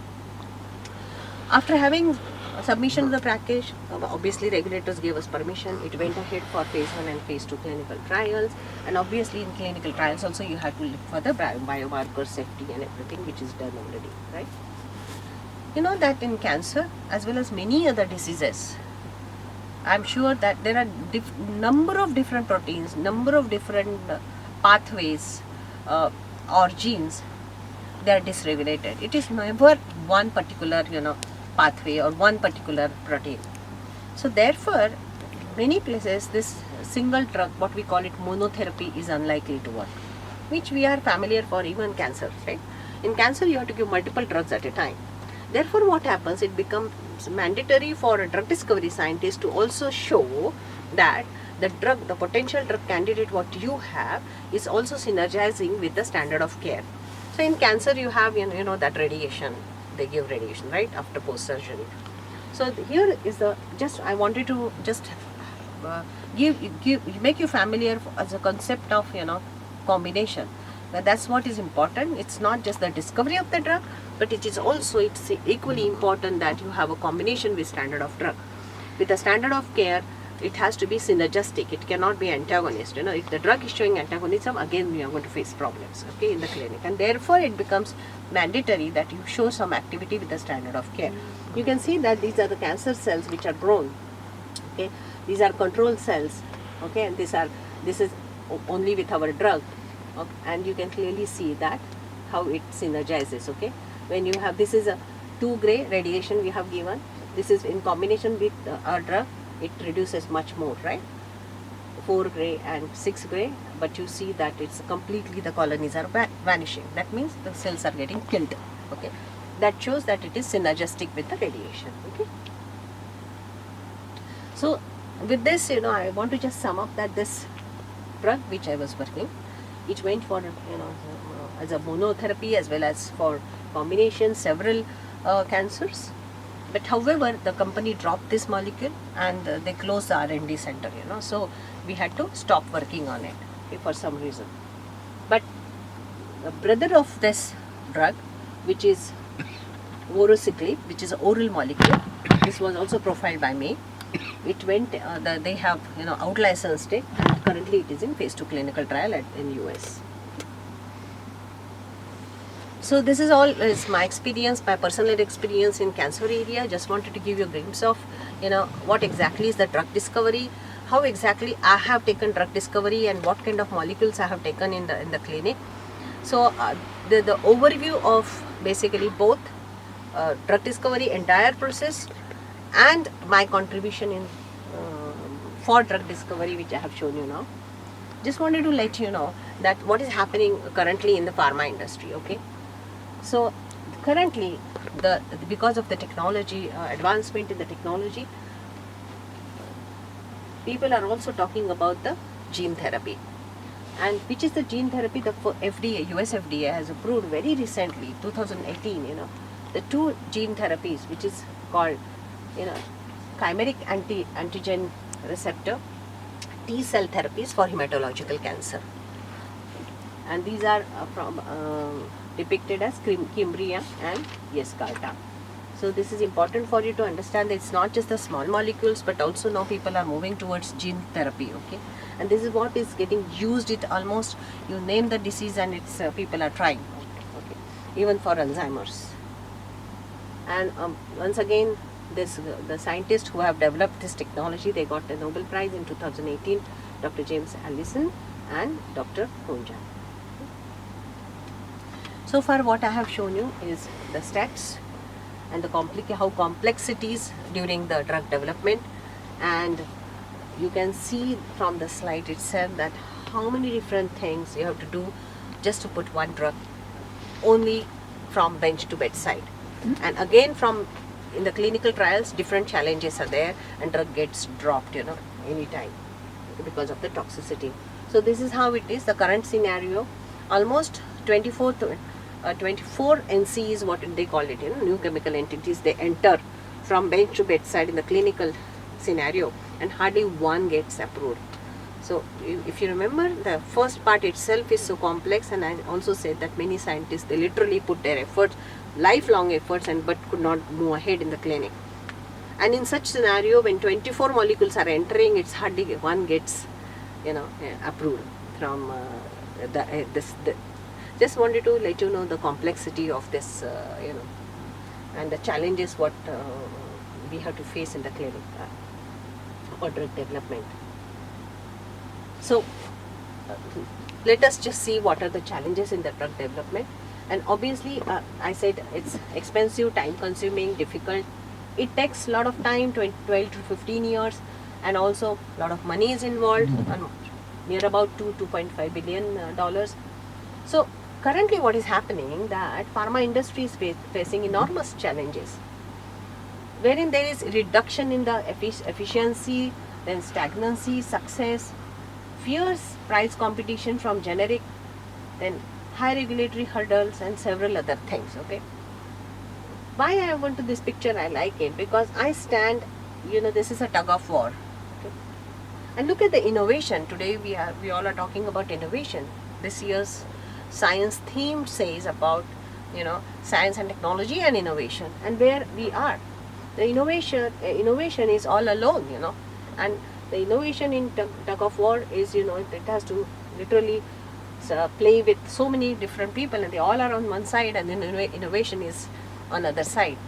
After having submission of the package, obviously regulators gave us permission. It went ahead for phase 1 and phase 2 clinical trials, and obviously in clinical trials also you have to look for the biomarker safety and everything, which is done already, right? You know that in cancer as well as many other diseases, I'm sure that there are number of different proteins, number of different pathways or genes, they are dysregulated. It is never one particular pathway or one particular protein. So therefore, many places this single drug, what we call it monotherapy, is unlikely to work, which we are familiar for even cancer, right? In cancer you have to give multiple drugs at a time. Therefore what happens, it becomes mandatory for a drug discovery scientist to also show that the drug, the potential drug candidate what you have, is also synergizing with the standard of care. So in cancer you have that radiation, they give radiation, right, after post surgery. So here is I wanted to just make you familiar as a concept of combination. That's what is important. It's not just the discovery of the drug, but it's equally important that you have a combination with standard of drug. With the standard of care, it has to be synergistic. It cannot be antagonist. If the drug is showing antagonism, again we are going to face problems, okay, in the clinic. And therefore it becomes mandatory that you show some activity with the standard of care. You can see that these are the cancer cells which are grown, okay. These are control cells, okay, and this is only with our drug, okay? And you can clearly see that how it synergizes, okay. When you have, this is a 2 gray radiation we have given, This is in combination with our drug, it reduces much more, right? 4 gray and 6 gray, but you see that it's completely, the colonies are vanishing. That means the cells are getting killed. Okay, that shows that it is synergistic with the radiation. Okay, so with this, I want to just sum up that this drug which I was working, it went for as a monotherapy as well as for combination several cancers. But however, the company dropped this molecule and they closed the R&D center, so we had to stop working on it, okay, for some reason. But the brother of this drug, which is voraciclib, which is an oral molecule, this was also profiled by me. It went, they have out-licensed it, and currently it is in phase 2 clinical trial in US. So this is all is my experience, my personal experience in cancer area. Just wanted to give you a glimpse of, what exactly is the drug discovery, how exactly I have taken drug discovery, and what kind of molecules I have taken in the clinic. So the overview of basically both drug discovery entire process and my contribution in for drug discovery, which I have shown you now. Just wanted to let you know that what is happening currently in the pharma industry. Okay. So currently, because of the technology, advancement in the technology, people are also talking about the gene therapy. And which is the gene therapy? The FDA, US FDA has approved very recently, 2018, the 2 gene therapies, which is called, chimeric antigen receptor T cell therapies for hematological cancer. And these are from depicted as Kymriah and Yescarta. So this is important for you to understand that it's not just the small molecules, but also now people are moving towards gene therapy. Okay, and this is what is getting used. It almost, you name the disease and it's people are trying. Okay, even for Alzheimer's. And once again, the scientists who have developed this technology, they got the Nobel Prize in 2018, Dr. James Allison and Dr. Honja. So far what I have shown you is the stats and how complex it is during the drug development, and you can see from the slide itself that how many different things you have to do just to put one drug only from bench to bedside. And again, from in the clinical trials, different challenges are there and drug gets dropped anytime because of the toxicity. So this is how it is, the current scenario. Almost 24 NC is what they call it, new chemical entities, they enter from bench to bedside in the clinical scenario, and hardly one gets approved. So if you remember, the first part itself is so complex, and I also said that many scientists, they literally put their efforts, lifelong efforts, but could not move ahead in the clinic. And in such scenario, when 24 molecules are entering, it's hardly one gets approved from just wanted to let you know the complexity of this, and the challenges what we have to face in the clinic for drug development. So let us just see what are the challenges in the drug development. And obviously, I said it's expensive, time consuming, difficult. It takes a lot of time, 12 to 15 years, and also a lot of money is involved, near about $2.5 billion. So currently what is happening, that pharma industry is facing enormous challenges, wherein there is reduction in the efficiency, then stagnancy, success, fierce price competition from generic, then high regulatory hurdles, and several other things. Okay, why I want to this picture, I like it because I stand, this is a tug of war. Okay? And look at the innovation. Today we all are talking about innovation. This year's science theme says about science and technology and innovation, and where we are, the innovation is all alone, and the innovation in tug of war is, it has to literally play with so many different people, and they all are on one side, and then innovation is on the other side.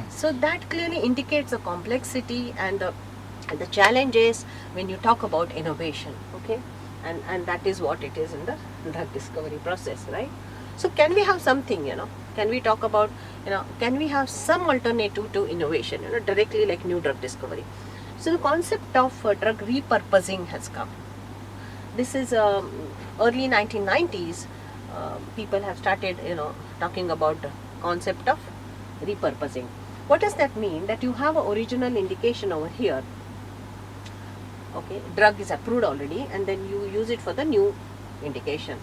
So that clearly indicates the complexity and the challenges when you talk about innovation. Okay, and that is what it is in the drug discovery process, right? So can we have something, can we talk about, can we have some alternative to innovation, directly like new drug discovery? So the concept of drug repurposing has come. This is early 1990s. People have started, talking about the concept of repurposing. What does that mean? That you have an original indication over here. Okay, drug is approved already, and then you use it for the new indication.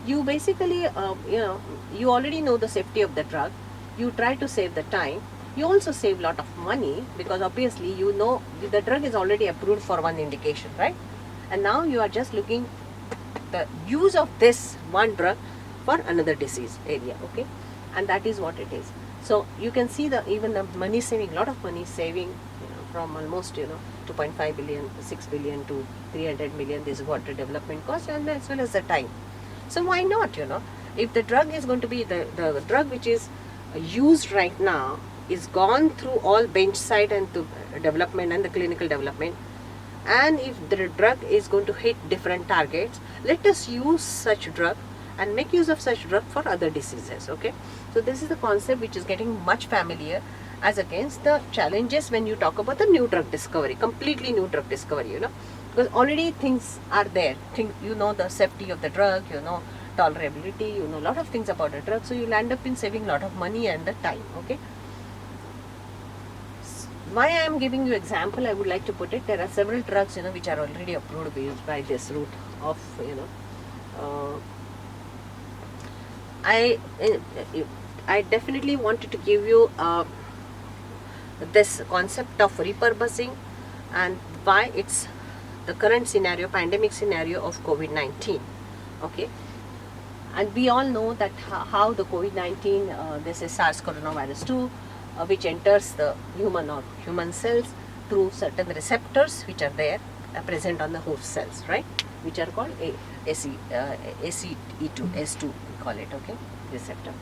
You basically, you already know the safety of the drug. You try to save the time. You also save a lot of money, because obviously you know the drug is already approved for one indication, right? And now you are just looking the use of this one drug for another disease area, okay? And that is what it is. So you can see even the money saving, lot of money saving, from almost 2.5 billion, 6 billion to 300 million. This is what the development cost, and as well as the time. So why not, if the drug is going to be the drug which is used right now is gone through all bench side and to development and the clinical development, and if the drug is going to hit different targets, let us use such drug and make use of such drug for other diseases, okay? So this is the concept which is getting much familiar as against the challenges when you talk about the new drug discovery, completely new drug discovery, because already things are there. You know the safety of the drug, tolerability, a lot of things about the drug, so you'll end up in saving a lot of money and the time, okay? Why I am giving you example, I would like to put it, there are several drugs, which are already approved by this route of, I definitely wanted to give you this concept of repurposing and why it's the current scenario, pandemic scenario of COVID-19, okay? And we all know that how the COVID-19, this is SARS coronavirus 2, which enters the human cells through certain receptors which are there, present on the host cells, right? Which are called ACE2, S2 we call it, okay, receptor.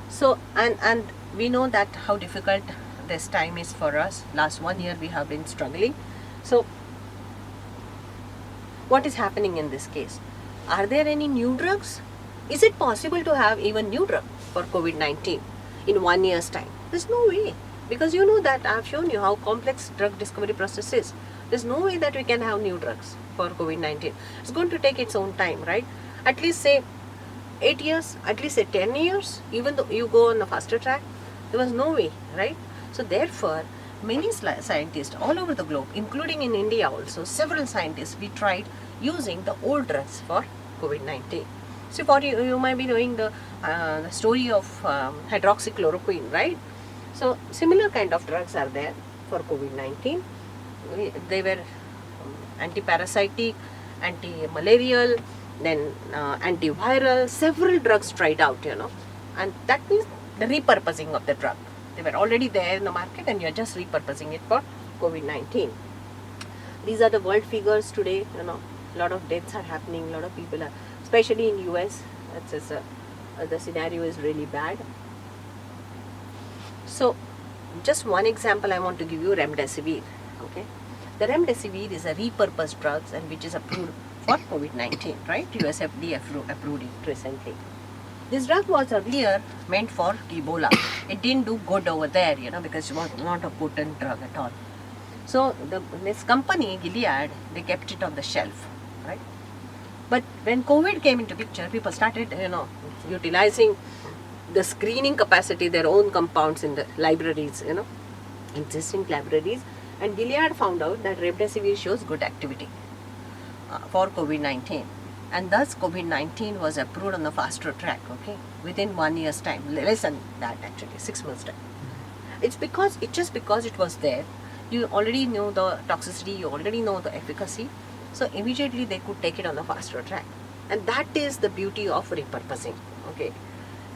So, and we know that how difficult this time is for us. Last 1 year we have been struggling. So, what is happening in this case? Are there any new drugs? Is it possible to have even new drug for COVID-19 in 1 year's time? There's no way, because you know that I've shown you how complex drug discovery process is. There's no way that we can have new drugs for COVID-19. It's going to take its own time, right? At least say 8 years, at least say 10 years, even though you go on a faster track, there was no way, right? So therefore, many scientists all over the globe, including in India also, several scientists, we tried using the old drugs for COVID-19. So for you might be knowing the story of hydroxychloroquine, right? So similar kind of drugs are there for COVID-19. They were anti-parasitic, anti-malarial, then antiviral, several drugs tried out, and that means the repurposing of the drug. They were already there in the market and you're just repurposing it for COVID-19. These are the world figures today, a lot of deaths are happening, a lot of people are, especially in US, the scenario is really bad. So, just one example I want to give you, remdesivir, okay. The remdesivir is a repurposed drug and which is approved for COVID-19, right? US FDA approved it recently. This drug was earlier meant for Ebola. It didn't do good over there, because it was not a potent drug at all. So this company, Gilead, they kept it on the shelf, right? But when COVID came into picture, people started, utilizing the screening capacity, their own compounds in the libraries, existing libraries. And Gilead found out that remdesivir shows good activity for COVID-19. And thus COVID-19 was approved on the faster track, okay, within 1 year's time, less than that actually, 6 months time. It's just because it was there, you already know the toxicity, you already know the efficacy, so immediately they could take it on the faster track. And that is the beauty of repurposing, okay.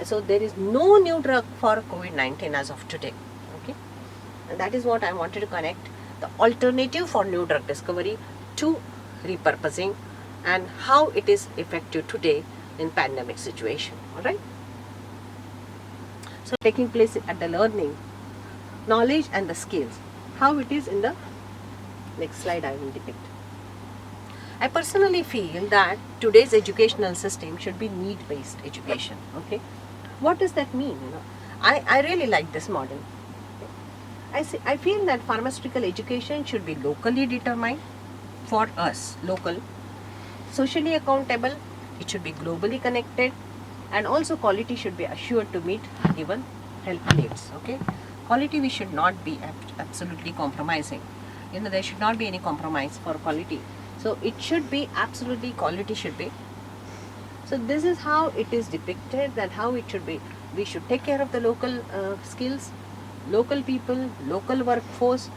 So there is no new drug for COVID-19 as of today, okay. And that is what I wanted to connect, the alternative for new drug discovery to repurposing, and how it is effective today in pandemic situation, alright. So taking place at the learning, knowledge and the skills, how it is in the next slide I will depict. I personally feel that today's educational system should be need-based education. Okay, what does that mean? I really like this model. I feel that pharmaceutical education should be locally determined for us, local, socially accountable, it should be globally connected, and also quality should be assured to meet given health needs. Okay, quality we should not be absolutely compromising. There should not be any compromise for quality. So it should be absolutely quality should be. So this is how it is depicted, that how it should be. We should take care of the local skills, local people, local workforce,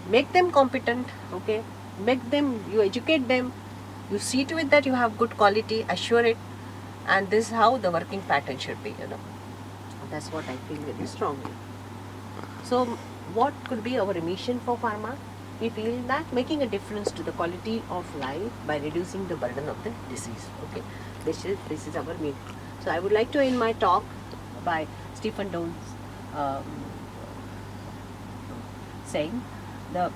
make them competent. Okay, you educate them, you see to it that you have good quality, assure it, and this is how the working pattern should be. That's what I feel very strongly. So what could be our mission for pharma? We feel that making a difference to the quality of life by reducing the burden of the disease. Okay, this is our mission. So I would like to end my talk by Stephen Jones saying the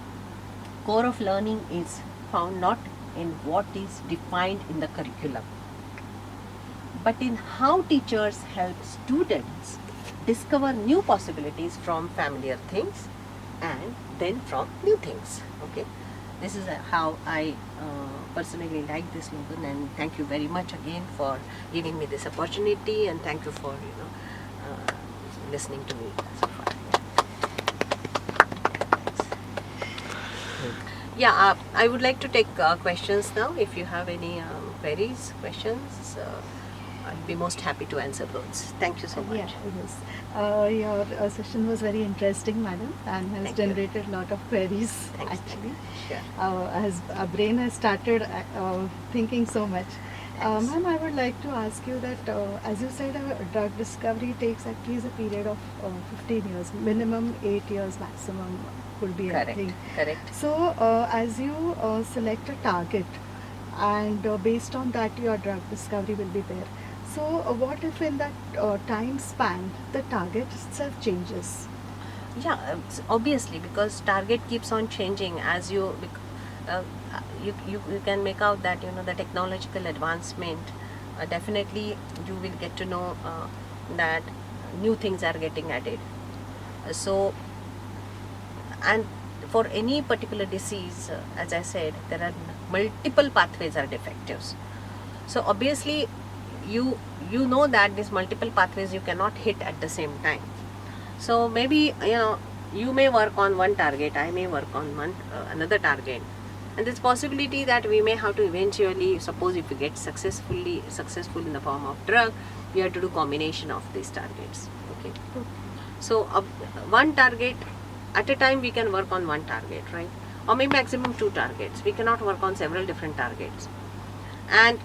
core of learning is found not in what is defined in the curriculum, but in how teachers help students discover new possibilities from familiar things and then from new things. Okay, this is how I personally like this slogan, and thank you very much again for giving me this opportunity, and thank you for listening to me so far. Yeah, I would like to take questions now. If you have any queries, questions, I'd be most happy to answer those. Thank you so much. Yeah, yes. Your session was very interesting, madam, and has Thank you. generated a lot of queries. Thanks. Actually, Sure. as our brain has started thinking so much. Thanks. Ma'am, I would like to ask you that, as you said, drug discovery takes at least a period of 15 years, minimum 8 years, maximum could be, I Correct. think. Correct. So, as you select a target, and based on that, your drug discovery will be there. So, what if in that time span the target itself changes? Yeah, obviously, because target keeps on changing as you can make out that the technological advancement, definitely you will get to know that new things are getting added. So, and for any particular disease, as I said, there are multiple pathways are defectives. So obviously you know that these multiple pathways you cannot hit at the same time. So maybe you may work on one target, I may work on another target, and there's possibility that we may have to eventually, suppose if we get successful in the form of drug, we have to do combination of these targets. Okay, so one target at a time we can work on one target, right? Or maybe maximum 2 targets. We cannot work on several different targets, and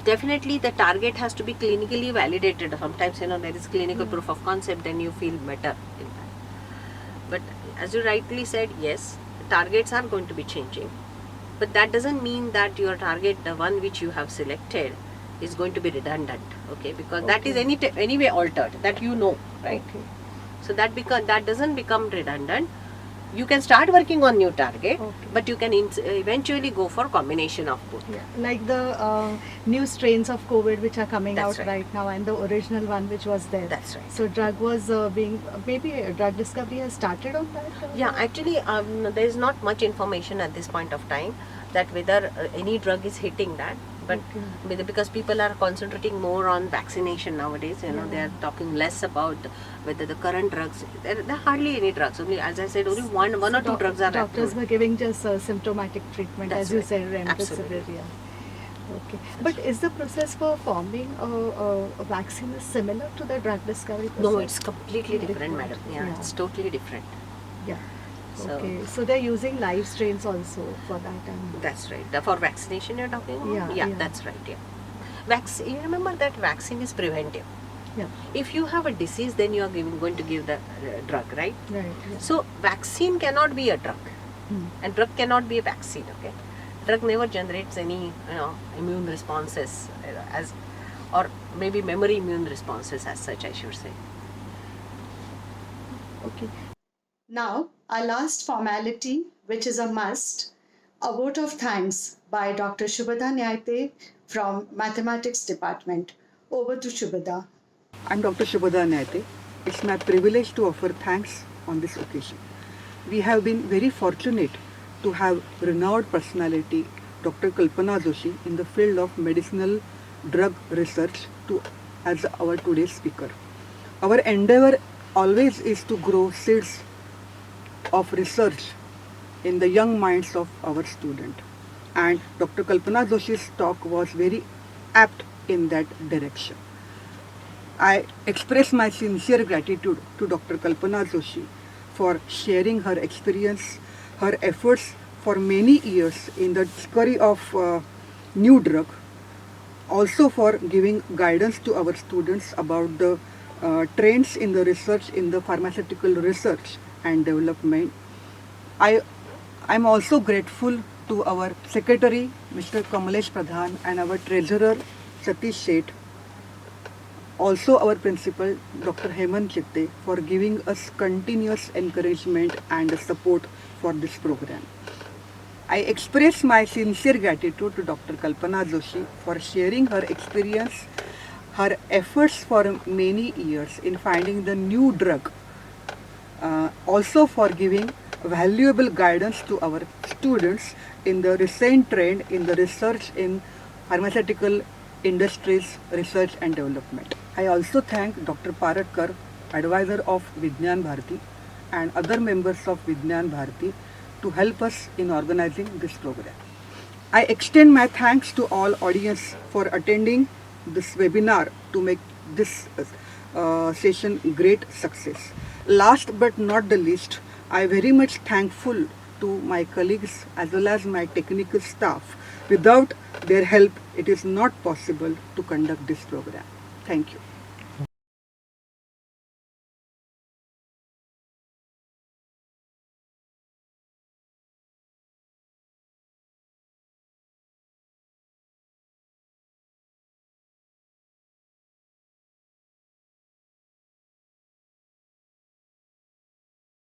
definitely the target has to be clinically validated. Sometimes there is clinical proof of concept, then you feel better in that. But as you rightly said, yes, targets are going to be changing, but that doesn't mean that your target, the one which you have selected, is going to be redundant. Okay, because that is anyway altered, that right? Okay. So that doesn't become redundant. You can start working on new target, Okay. but you can eventually go for combination of both. Yeah, like the new strains of COVID which are coming That's out right. now, and the original one which was there. That's right. So drug was maybe drug discovery has started on that. Yeah, actually, there is not much information at this point of time that whether any drug is hitting that. But because people are concentrating more on vaccination nowadays, they are talking less about whether the current drugs. There are hardly any drugs. Only, as I said, only one or two drugs are Doctors approved. were giving just symptomatic treatment, That's as you right. said, Absolutely. remdesivir. Yeah. Okay, but is the process for forming a vaccine is similar to the drug discovery process? No, it's completely different, madam. Yeah, it's totally different. Yeah. So- Okay, so they're using live strains also for that. And That's right. For vaccination you're talking about? Yeah, Yeah, yeah. that's right. Yeah. You remember that vaccine is preventive. yeah, If you have a disease, then you are going to give the drug, right? right. Yeah. So vaccine cannot be a drug, Hmm. and drug cannot be a vaccine. Okay, drug never generates any immune responses or maybe memory immune responses as such, I should say. Okay. Now, our last formality, which is a must, A vote of thanks by Dr. Shubhada Nyaite from Mathematics Department. Over to Shubhada. I'm Dr. Shubhada Nyaite. It's my privilege to offer thanks on this occasion. We have been very fortunate to have renowned personality Dr. Kalpana Joshi in the field of medicinal drug research as our today's speaker. Our endeavor always is to grow seeds of research in the young minds of our student. And Dr. Kalpana Joshi's talk was very apt in that direction. I express my sincere gratitude to Dr. Kalpana Joshi for sharing her experience, her efforts for many years in the discovery of new drug, also for giving guidance to our students about the trends in the research, in the pharmaceutical research and development. I'm also grateful to our secretary, Mr. Kamalesh Pradhan, and our treasurer, Satish Sheth, also our principal, Dr. Hemant Chitte, for giving us continuous encouragement and support for this program. I express my sincere gratitude to Dr. Kalpana Joshi for sharing her experience, her efforts for many years in finding the new drug, also for giving valuable guidance to our students in the recent trend in the research in pharmaceutical industries, research and development. I also thank Dr. Paratkar, advisor of Vigyan Bharati, and other members of Vigyan Bharati to help us in organizing this program. I extend my thanks to all audience for attending this webinar to make this session great success. Last but not the least, I very much thankful to my colleagues as well as my technical staff. Without their help, it is not possible to conduct this program. Thank you.